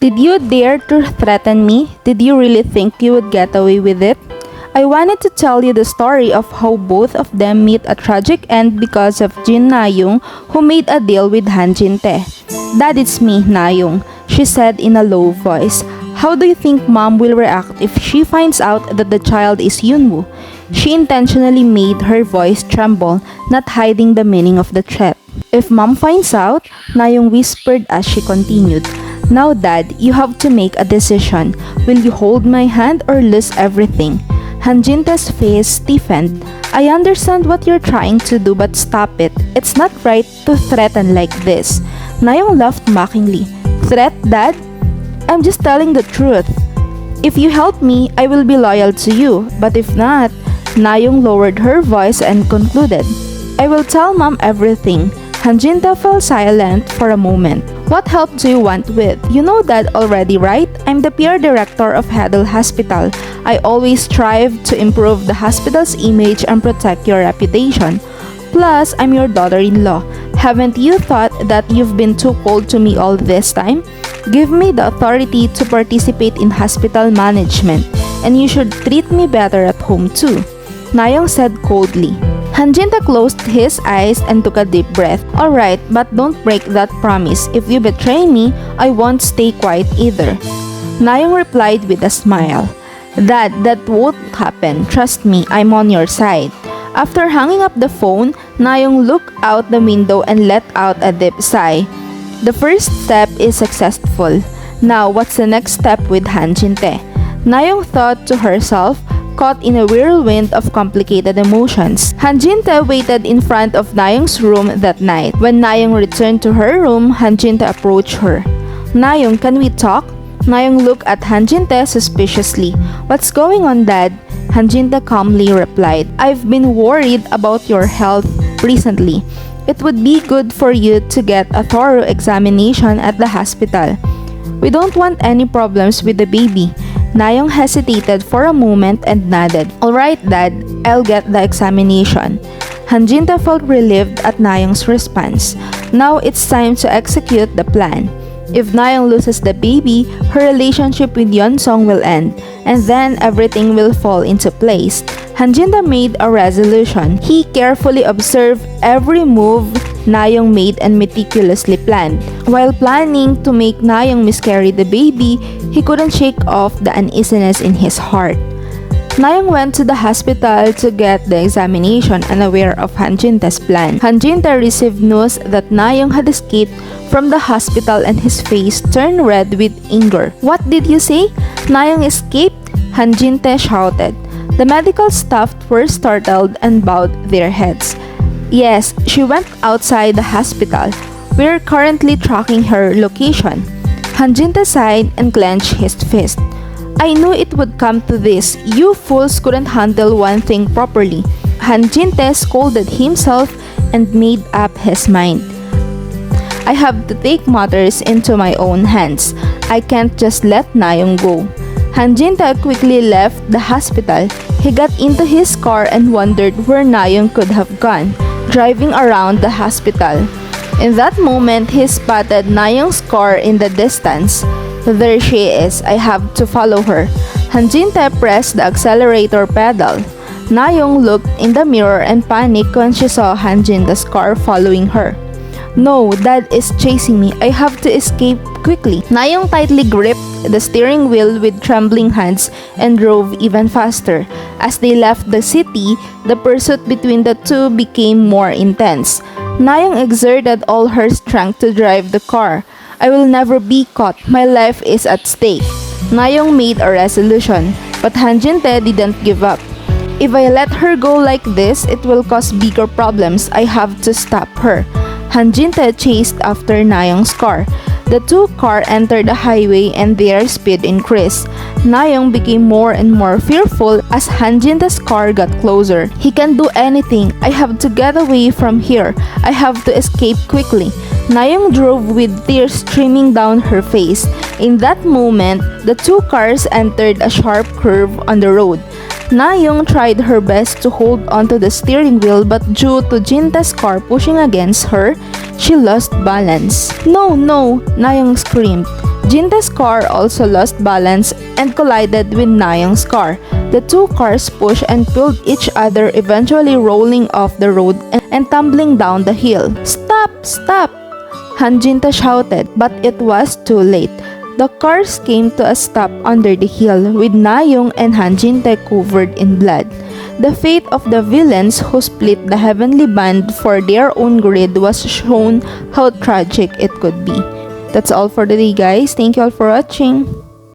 Did you dare to threaten me? Did you really think you would get away with it? I wanted to tell you the story of how both of them meet a tragic end because of Jin Naong, who made a deal with Han Jin-tae. Dad, it's me, Naong, she said in a low voice. How do you think Mom will react if she finds out that the child is Yunwoo? She intentionally made her voice tremble, not hiding the meaning of the threat. If Mom finds out, Naong whispered as she continued. Now Dad, you have to make a decision. Will you hold my hand or lose everything? Han Jin-tae's face stiffened. I understand what you're trying to do, but stop it. It's not right to threaten like this. Naong laughed mockingly. Threat, Dad? I'm just telling the truth. If you help me, I will be loyal to you. But if not, Naong lowered her voice and concluded. I will tell Mom everything. Han Jin-tae fell silent for a moment. What help do you want with? You know that already, right? I'm the PR director of Hedel Hospital. I always strive to improve the hospital's image and protect your reputation. Plus, I'm your daughter-in-law. Haven't you thought that you've been too cold to me all this time? Give me the authority to participate in hospital management, and you should treat me better at home too, Naong said coldly. Han Jin-tae closed his eyes and took a deep breath. Alright, but don't break that promise. If you betray me, I won't stay quiet either. Naong replied with a smile. That won't happen. Trust me, I'm on your side. After hanging up the phone, Naong looked out the window and let out a deep sigh. The first step is successful. Now, what's the next step with Han Jin-tae? Naong thought to herself, caught in a whirlwind of complicated emotions. Han Jin-tae waited in front of Naong's room that night. When Naong returned to her room, Han Jin-tae approached her. Naong, can we talk? Naong looked at Han Jin-tae suspiciously. What's going on, Dad? Han Jin-tae calmly replied, I've been worried about your health recently. It would be good for you to get a thorough examination at the hospital. We don't want any problems with the baby. Naong hesitated for a moment and nodded. Alright, Dad, I'll get the examination. Han Jin-tae felt relieved at Naong's response. Now it's time to execute the plan. If Naong loses the baby, her relationship with Yeon-sung will end, and then everything will fall into place. Han Jin-tae made a resolution. He carefully observed every move Naong made and meticulously planned. While planning to make Naong miscarry the baby, he couldn't shake off the uneasiness in his heart. Naong went to the hospital to get the examination, unaware of Han Jin-tae's plan. Han Jin-tae received news that Naong had escaped from the hospital and his face turned red with anger. What did you say? Naong escaped? Han Jin-tae shouted. The medical staff were startled and bowed their heads. Yes, she went outside the hospital. We're currently tracking her location. Han Jin-tae sighed and clenched his fist. I knew it would come to this. You fools couldn't handle one thing properly. Han Jin-tae scolded himself and made up his mind. I have to take matters into my own hands. I can't just let Naong go. Han Jin-tae quickly left the hospital. He got into his car and wondered where Naong could have gone, driving around the hospital. In that moment, he spotted Naong's car in the distance. There she is. I have to follow her. Han Jin-tae pressed the accelerator pedal. Naong looked in the mirror and panicked when she saw Han Jin-tae's car following her. No, Dad is chasing me. I have to escape quickly. Naong tightly gripped the steering wheel with trembling hands and drove even faster. As they left the city, the pursuit between the two became more intense. Naong exerted all her strength to drive the car. I will never be caught. My life is at stake. Naong made a resolution, but Han Jin-tae didn't give up. If I let her go like this, it will cause bigger problems. I have to stop her. Han Jin-tae chased after Naong's car. The two cars entered the highway and their speed increased. Naong became more and more fearful as Han Jin-tae's car got closer. He can do anything. I have to get away from here. I have to escape quickly. Naong drove with tears streaming down her face. In that moment, the two cars entered a sharp curve on the road. Naong tried her best to hold onto the steering wheel, but due to Jin-tae's car pushing against her, she lost balance. No, no, Naong screamed. Jinta's car also lost balance and collided with Naong's car. The two cars pushed and pulled each other, eventually rolling off the road and tumbling down the hill. "Stop! Stop!" Jinta shouted, but it was too late. The cars came to a stop under the hill, with Naong and Jinta covered in blood. The fate of the villains who split the heavenly band for their own greed was shown how tragic it could be. That's all for today, guys. Thank you all for watching.